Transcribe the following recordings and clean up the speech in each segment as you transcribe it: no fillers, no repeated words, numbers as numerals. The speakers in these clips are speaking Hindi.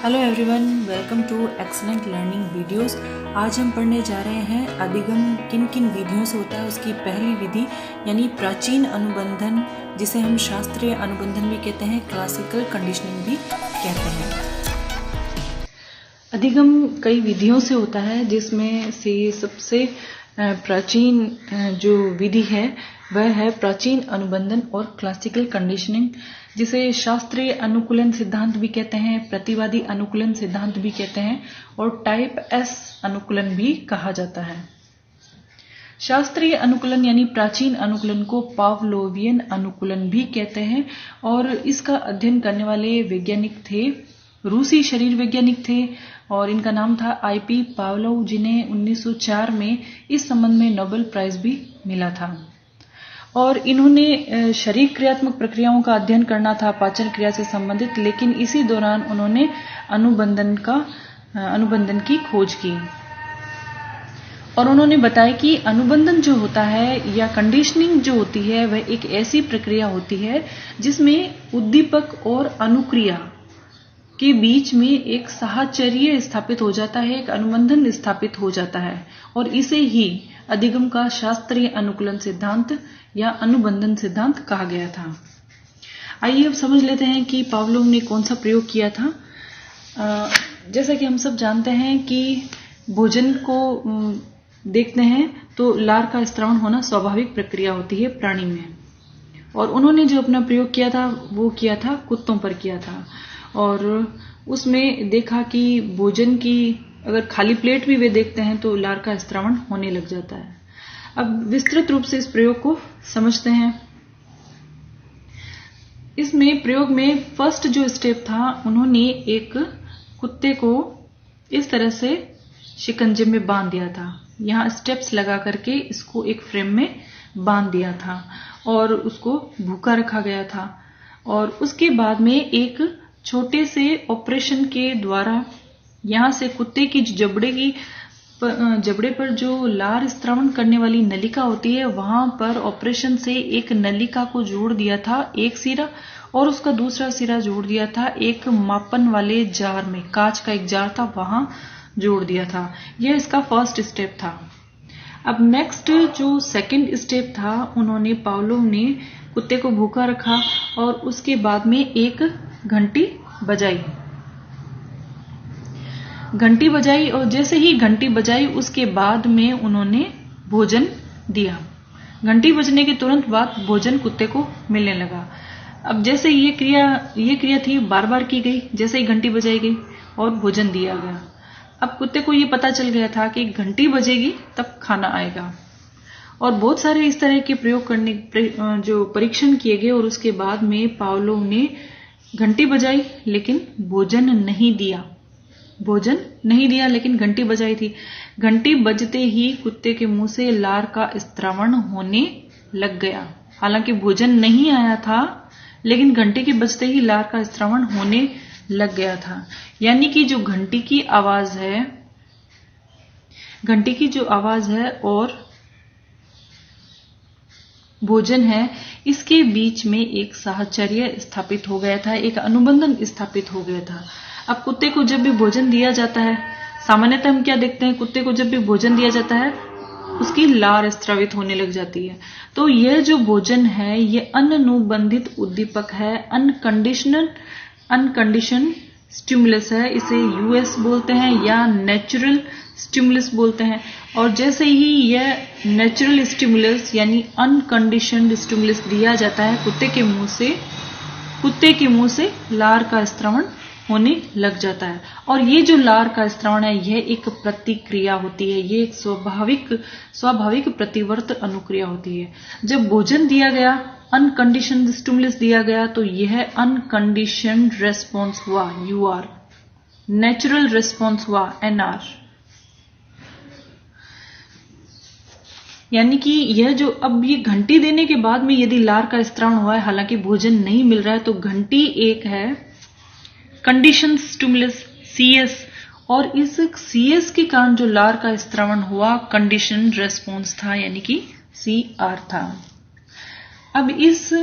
Hello everyone, welcome to excellent learning videos. आज हम पढ़ने जा रहे हैं अधिगम किन किन विधियों से होता है। उसकी पहली विधि यानी प्राचीन अनुबंधन, जिसे हम शास्त्रीय अनुबंधन भी कहते हैं, क्लासिकल कंडीशनिंग भी कहते हैं। अधिगम कई विधियों से होता है, जिसमें से सबसे प्राचीन जो विधि है वह है प्राचीन अनुबंधन और क्लासिकल कंडीशनिंग, जिसे शास्त्रीय अनुकूलन सिद्धांत भी कहते हैं, प्रतिवादी अनुकूलन सिद्धांत भी कहते हैं और टाइप एस अनुकूलन भी कहा जाता है। शास्त्रीय अनुकूलन यानी प्राचीन अनुकूलन को पावलोवियन अनुकूलन भी कहते हैं और इसका अध्ययन करने वाले वैज्ञानिक थे, रूसी शरीर वैज्ञानिक थे और इनका नाम था आईपी पावलोव, जिन्हें 1904 में इस संबंध में नोबेल प्राइज भी मिला था। और इन्होंने शरीर क्रियात्मक प्रक्रियाओं का अध्ययन करना था, पाचन क्रिया से संबंधित, लेकिन इसी दौरान उन्होंने अनुबंधन की खोज की और उन्होंने बताया कि अनुबंधन जो होता है या कंडीशनिंग जो होती है वह एक ऐसी प्रक्रिया होती है जिसमें उद्दीपक और अनुक्रिया के बीच में एक साहचर्य स्थापित हो जाता है, एक अनुबंधन स्थापित हो जाता है और इसे ही अधिगम का शास्त्रीय अनुकूलन सिद्धांत या अनुबंधन सिद्धांत कहा गया था। आइए अब समझ लेते हैं कि पावलोव ने कौन सा प्रयोग किया था। जैसा कि हम सब जानते हैं कि भोजन को देखते हैं तो लार का स्त्रावण होना स्वाभाविक प्रक्रिया होती है प्राणी में, और उन्होंने जो अपना प्रयोग किया था वो किया था कुत्तों पर किया था और उसमें देखा कि भोजन की अगर खाली प्लेट भी वे देखते हैं तो लार का स्त्रावण होने लग जाता है। अब विस्तृत रूप से इस प्रयोग को समझते हैं। इसमें प्रयोग में फर्स्ट जो स्टेप था, उन्होंने एक कुत्ते को इस तरह से शिकंजे में बांध दिया था, यहाँ स्टेप्स लगा करके इसको एक फ्रेम में बांध दिया था और उसको भूखा रखा गया था और उसके बाद में एक छोटे से ऑपरेशन के द्वारा यहाँ से कुत्ते की जबड़े पर जो लार स्त्रावण करने वाली नलिका होती है वहां पर ऑपरेशन से एक नलिका को जोड़ दिया था, एक सिरा, और उसका दूसरा सिरा जोड़ दिया था एक मापन वाले जार में, कांच का एक जार था वहां जोड़ दिया था। यह इसका फर्स्ट स्टेप था। अब नेक्स्ट जो सेकंड स्टेप था, उन्होंने पावलोव ने कुत्ते को भूखा रखा और उसके बाद में एक घंटी बजाई और जैसे ही घंटी बजाई उसके बाद में उन्होंने भोजन दिया। घंटी बजने के तुरंत बाद भोजन कुत्ते को मिलने लगा। अब जैसे ये क्रिया थी बार बार की गई, जैसे ही घंटी बजाई गई और भोजन दिया गया। अब कुत्ते को ये पता चल गया था कि घंटी बजेगी तब खाना आएगा और बहुत सारे इस तरह के प्रयोग जो परीक्षण किए गए और उसके बाद में पावलोव ने घंटी बजाई लेकिन भोजन नहीं दिया, लेकिन घंटी बजाई थी। घंटी बजते ही कुत्ते के मुंह से लार का स्त्रावण होने लग गया। हालांकि भोजन नहीं आया था लेकिन घंटी के बजते ही लार का स्त्रावण होने लग गया था। यानी कि जो घंटी की आवाज है और भोजन है, इसके बीच में एक साहचर्य स्थापित हो गया था, एक अनुबंधन स्थापित हो गया था। अब कुत्ते को जब भी भोजन दिया जाता है, सामान्यतः हम क्या देखते हैं, कुत्ते को जब भी भोजन दिया जाता है उसकी लार स्रावित होने लग जाती है। तो यह जो भोजन है ये अनुबंधित उद्दीपक है, अनकंडीशन स्टिमुलस है, इसे यूएस बोलते हैं या नेचुरल स्टिमुलस बोलते हैं। और जैसे ही यह नेचुरल स्टिमुलस यानी अनकंडीशनड स्टिमुलस दिया जाता है कुत्ते के मुंह से लार का स्त्रावण होने लग जाता है। और ये जो लार का स्त्रावण है यह एक प्रतिक्रिया होती है, ये एक स्वाभाविक प्रतिवर्त अनुक्रिया होती है। जब भोजन दिया गया, अनकंडीशनड स्टिमुलस दिया गया, तो यह अनकंडीशनड रेस्पॉन्स हुआ UR, नेचुरल रेस्पॉन्स हुआ NR। यानी कि यह जो अब ये घंटी देने के बाद में यदि लार का स्त्रावण हुआ है, हालांकि भोजन नहीं मिल रहा है, तो घंटी एक है कंडीशन स्टिमुलस CS और इस CS के कारण जो लार का स्त्रावण हुआ कंडीशन रेस्पॉन्स था, यानी कि CR था। अब इस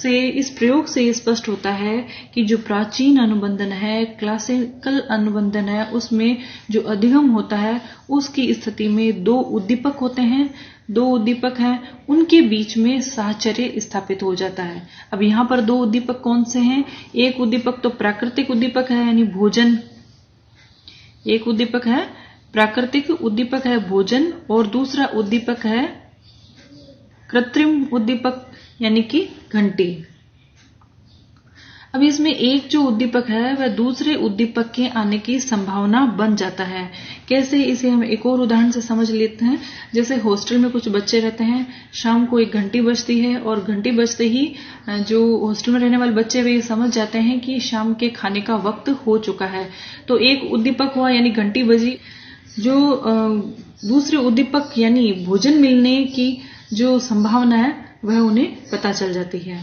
इस प्रयोग से ये स्पष्ट होता है कि जो प्राचीन अनुबंधन है, क्लासिकल अनुबंधन है, उसमें जो अधिगम होता है उसकी स्थिति में दो उद्दीपक होते हैं, दो उद्दीपक हैं, उनके बीच में साहचर्य स्थापित हो जाता है। अब यहाँ पर दो उद्दीपक कौन से हैं? एक उद्दीपक तो प्राकृतिक उद्दीपक है यानी भोजन, एक उद्दीपक है प्राकृतिक उद्दीपक है भोजन, और दूसरा उद्दीपक है कृत्रिम उद्दीपक यानी कि घंटी। अब इसमें एक जो उद्दीपक है वह दूसरे उद्दीपक के आने की संभावना बन जाता है। कैसे? इसे हम एक और उदाहरण से समझ लेते हैं। जैसे हॉस्टल में कुछ बच्चे रहते हैं, शाम को एक घंटी बजती है और घंटी बजते ही जो हॉस्टल में रहने वाले बच्चे वे समझ जाते हैं कि शाम के खाने का वक्त हो चुका है। तो एक उद्दीपक हुआ यानी घंटी बजी, जो दूसरे उद्दीपक यानी भोजन मिलने की जो संभावना है वह उन्हें पता चल जाती है।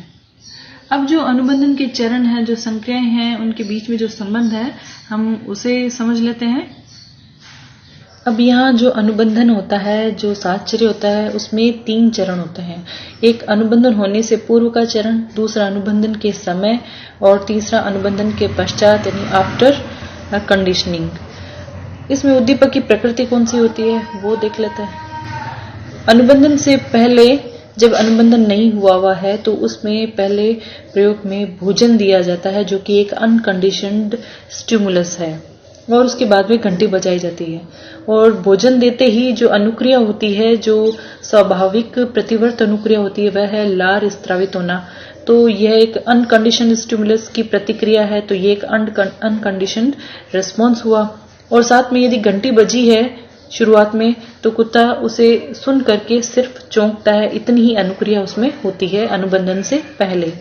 अब जो अनुबंधन के चरण हैं, जो संक्रियाएं हैं, उनके बीच में जो संबंध है हम उसे समझ लेते हैं। अब यहाँ जो अनुबंधन होता है, जो साहचर्य होता है, उसमें 3 चरण होते हैं। एक अनुबंधन होने से पूर्व का चरण, दूसरा अनुबंधन के समय, और तीसरा अनुबंधन के पश्चात यानी आफ्टर कंडीशनिंग। इसमें उद्दीपक की प्रकृति कौन सी होती है वो देख लेते हैं। अनुबंधन से पहले जब अनुबंधन नहीं हुआ है तो उसमें पहले प्रयोग में भोजन दिया जाता है, जो कि एक अनकंडीशनड स्टिमुलस है, और उसके बाद में घंटी बजाई जाती है। और भोजन देते ही जो अनुक्रिया होती है, जो स्वाभाविक प्रतिवर्त अनुक्रिया होती है, वह है लार स्त्रावित होना। तो यह एक अनकंडीशनड स्टिमुलस की प्रतिक्रिया है, तो यह एक अनकंडीशनड रिस्पॉन्स हुआ। और साथ में यदि घंटी बजी है शुरुआत में, तो कुत्ता उसे सुन करके सिर्फ चौंकता है, इतनी ही अनुक्रिया उसमें होती है अनुबंधन से पहले।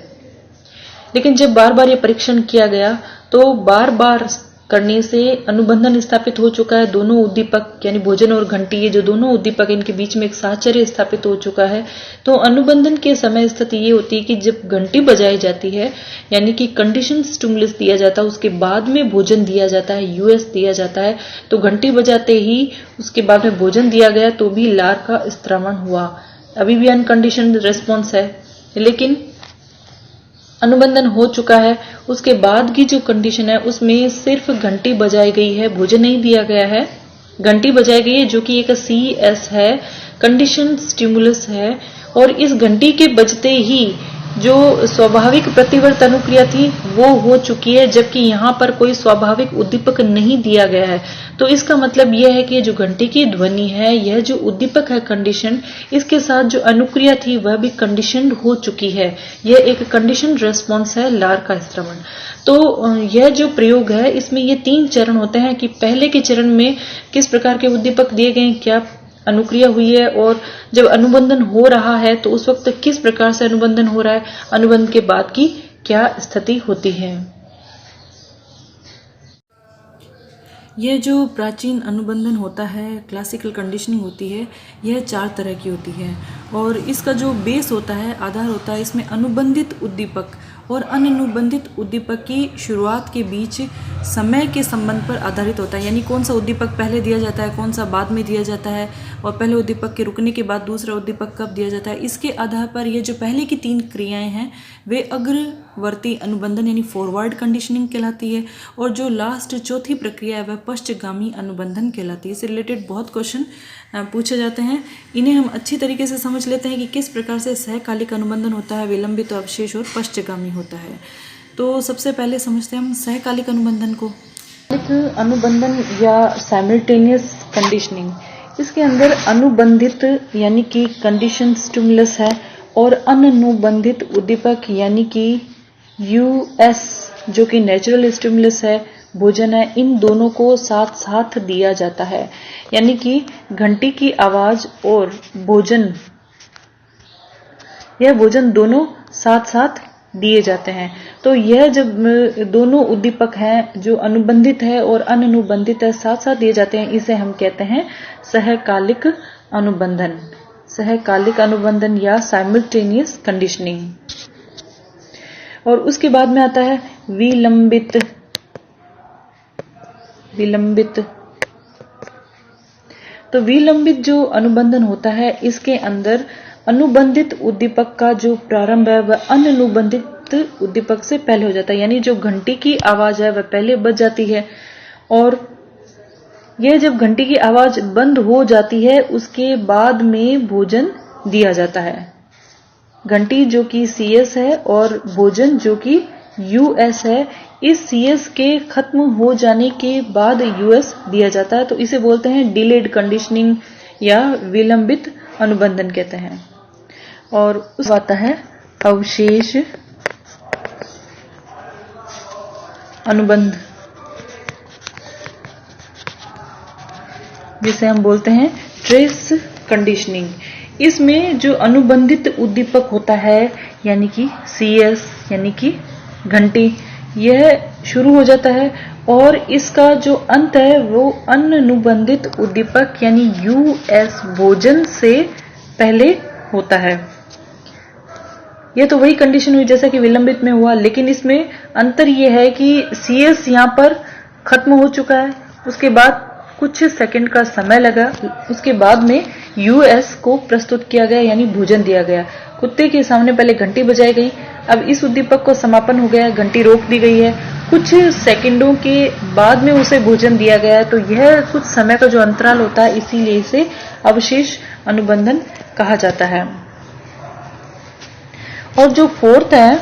लेकिन जब बार बार ये परीक्षण किया गया तो बार बार करने से अनुबंधन स्थापित हो चुका है। दोनों उद्दीपक यानी भोजन और घंटी, ये जो दोनों उद्दीपक इनके बीच में एक साहचर्य स्थापित हो चुका है। तो अनुबंधन के समय स्थिति ये होती है कि जब घंटी बजाई जाती है यानी कि कंडीशन स्टिमुलस दिया जाता है, उसके बाद में भोजन दिया जाता है, यूएस दिया जाता है। तो घंटी बजाते ही उसके बाद में भोजन दिया गया तो भी लार का स्त्रावण हुआ, अभी भी अनकंडीशनड रेस्पॉन्स है। लेकिन अनुबंधन हो चुका है, उसके बाद की जो कंडीशन है उसमें सिर्फ घंटी बजाई गई है, भोजन नहीं दिया गया है। घंटी बजाई गई है जो कि एक CS है, कंडीशन स्टिमुलस है, और इस घंटी के बजते ही जो स्वाभाविक प्रतिवर्त अनुक्रिया थी वो हो चुकी है, जबकि यहाँ पर कोई स्वाभाविक उद्दीपक नहीं दिया गया है। तो इसका मतलब यह है कि जो घंटी की ध्वनि है, यह जो उद्दीपक है कंडीशन, इसके साथ जो अनुक्रिया थी वह भी कंडीशनड हो चुकी है। यह एक कंडीशन रेस्पॉन्स है, लार का स्त्रावण। तो यह जो प्रयोग है इसमें ये 3 चरण होते हैं कि पहले के चरण में किस प्रकार के उद्दीपक दिए गए, क्या अनुक्रिया हुई है, और जब अनुबंधन हो रहा है तो उस वक्त किस प्रकार से अनुबंधन हो रहा है, अनुबंध के बाद की क्या स्थिति होती है। यह जो प्राचीन अनुबंधन होता है, क्लासिकल कंडीशनिंग होती है, यह 4 तरह की होती है, और इसका जो बेस होता है, आधार होता है, इसमें अनुबंधित उद्दीपक और अननुबंधित उद्दीपक की शुरुआत के बीच समय के संबंध पर आधारित होता है। यानी कौन सा उद्दीपक पहले दिया जाता है, कौन सा बाद में दिया जाता है, और पहले उद्दीपक के रुकने के बाद दूसरा उद्दीपक कब दिया जाता है। इसके आधार पर ये जो पहले की 3 क्रियाएं हैं वे अग्रवर्ती अनुबंधन यानी फॉरवर्ड कंडीशनिंग कहलाती है, और जो लास्ट चौथी प्रक्रिया है वह पश्चगामी अनुबंधन कहलाती है। इससे रिलेटेड बहुत क्वेश्चन पूछे जाते हैं, इन्हें हम अच्छी तरीके से समझ लेते हैं कि किस प्रकार से सहकालिक अनुबंधन होता है, विलंबित अवशेष और पश्चगामी होता है। तो सबसे पहले समझते हैं हम सहकालिक अनुबंधन को। अनुबंधन या साइमल्टेनियस कंडीशनिंग, इसके अंदर अनुबंधित यानी कि कंडीशन स्टिमुलस है, और अननुबंधित उद्दीपक यानी कि यूएस जो कि नेचुरल स्टिमुलस है, भोजन है, इन दोनों को साथ साथ दिया जाता है। यानी कि घंटी की आवाज और भोजन, यह भोजन दोनों साथ साथ दिए जाते हैं। तो यह जब दोनों उद्दीपक हैं जो अनुबंधित है और अननुबंधित है, साथ साथ दिए जाते हैं, इसे हम कहते हैं सहकालिक अनुबंधन, सहकालिक अनुबंधन या साइमल्टेनियस कंडीशनिंग। और उसके बाद में आता है विलंबित, विलंबित। तो विलंबित जो अनुबंधन होता है इसके अंदर अनुबंधित उद्दीपक का जो प्रारंभ है वह अननुबंधित उद्दीपक से पहले हो जाता है, यानी जो घंटी की आवाज है वह पहले बज जाती है और यह जब घंटी की आवाज बंद हो जाती है उसके बाद में भोजन दिया जाता है। घंटी जो कि CS है और भोजन जो कि US है, इस CS के खत्म हो जाने के बाद US दिया जाता है, तो इसे बोलते हैं डिलेड कंडीशनिंग या विलंबित अनुबंधन कहते हैं। और उस आता है अवशेष अनुबंध, जिसे हम बोलते हैं ट्रेस कंडीशनिंग। इसमें जो अनुबंधित उद्दीपक होता है यानी कि CS यानी कि घंटी, यह शुरू हो जाता है और इसका जो अंत है वो अननुबंधित उद्दीपक यानी US भोजन से पहले होता है। यह तो वही कंडीशन हुई जैसा कि विलंबित में हुआ, लेकिन इसमें अंतर यह है कि CS यहां पर खत्म हो चुका है, उसके बाद कुछ सेकंड का समय लगा, उसके बाद में US को प्रस्तुत किया गया यानी भोजन दिया गया। कुत्ते के सामने पहले घंटी बजाई गई, अब इस उद्दीपक को समापन हो गया, घंटी रोक दी गई है, कुछ सेकंडों के बाद में उसे भोजन दिया गया है, तो यह कुछ समय का जो अंतराल होता है इसीलिए इसे अवशेष अनुबंधन कहा जाता है। और जो फोर्थ है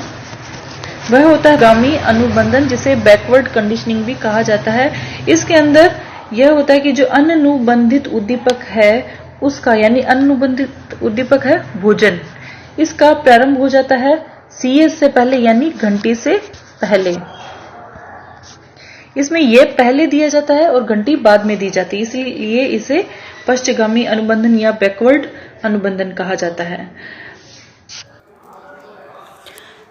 वह होता है गामी अनुबंधन, जिसे बैकवर्ड कंडीशनिंग भी कहा जाता है। इसके अंदर यह होता है कि जो अननुबंधित उद्दीपक है उसका, यानी अननुबंधित उद्दीपक है भोजन, इसका प्रारंभ हो जाता है CS से पहले यानी घंटी से पहले। इसमें यह पहले दिया जाता है और घंटी बाद में दी जाती है, इसलिए इसे पश्चगामी अनुबंधन या बैकवर्ड अनुबंधन कहा जाता है।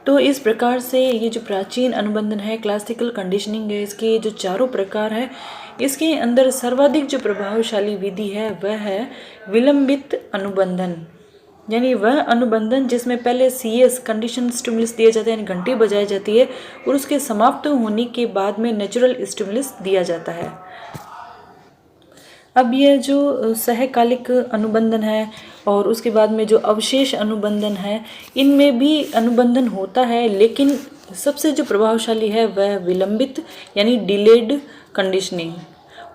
तो इस प्रकार से ये जो प्राचीन अनुबंधन है, क्लासिकल कंडीशनिंग है, इसके जो चारों प्रकार है, इसके अंदर सर्वाधिक जो प्रभावशाली विधि है वह है विलंबित अनुबंधन, यानी वह अनुबंधन जिसमें पहले CS कंडीशन स्टिमुलस दिया जाता है यानी घंटी बजाई जाती है और उसके समाप्त होने के बाद में नेचुरल स्टिमुलस दिया जाता है। अब यह जो सहकालिक अनुबंधन है और उसके बाद में जो अवशेष अनुबंधन है, इनमें भी अनुबंधन होता है, लेकिन सबसे जो प्रभावशाली है वह विलंबित यानी डिलेड कंडीशनिंग।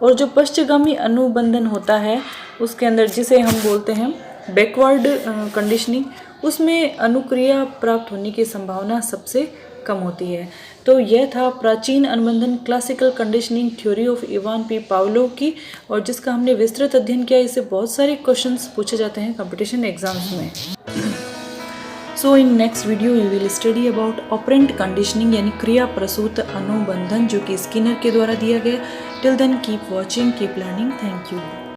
और जो पश्चगामी अनुबंधन होता है उसके अंदर, जिसे हम बोलते हैं बैकवर्ड कंडीशनिंग, उसमें अनुक्रिया प्राप्त होने की संभावना सबसे कम होती है। तो यह था प्राचीन अनुबंधन, classical conditioning theory of Ivan P Pavlov की, और जिसका हमने विस्तृत अध्ययन किया। इससे बहुत सारे क्वेश्चंस पूछे जाते हैं कंपटीशन एग्जाम्स में। So in next video you will study about operant conditioning यानी क्रिया प्रसूत अनुबंधन, जो कि स्किनर के द्वारा दिया गया। Till then keep watching, keep learning. Thank you.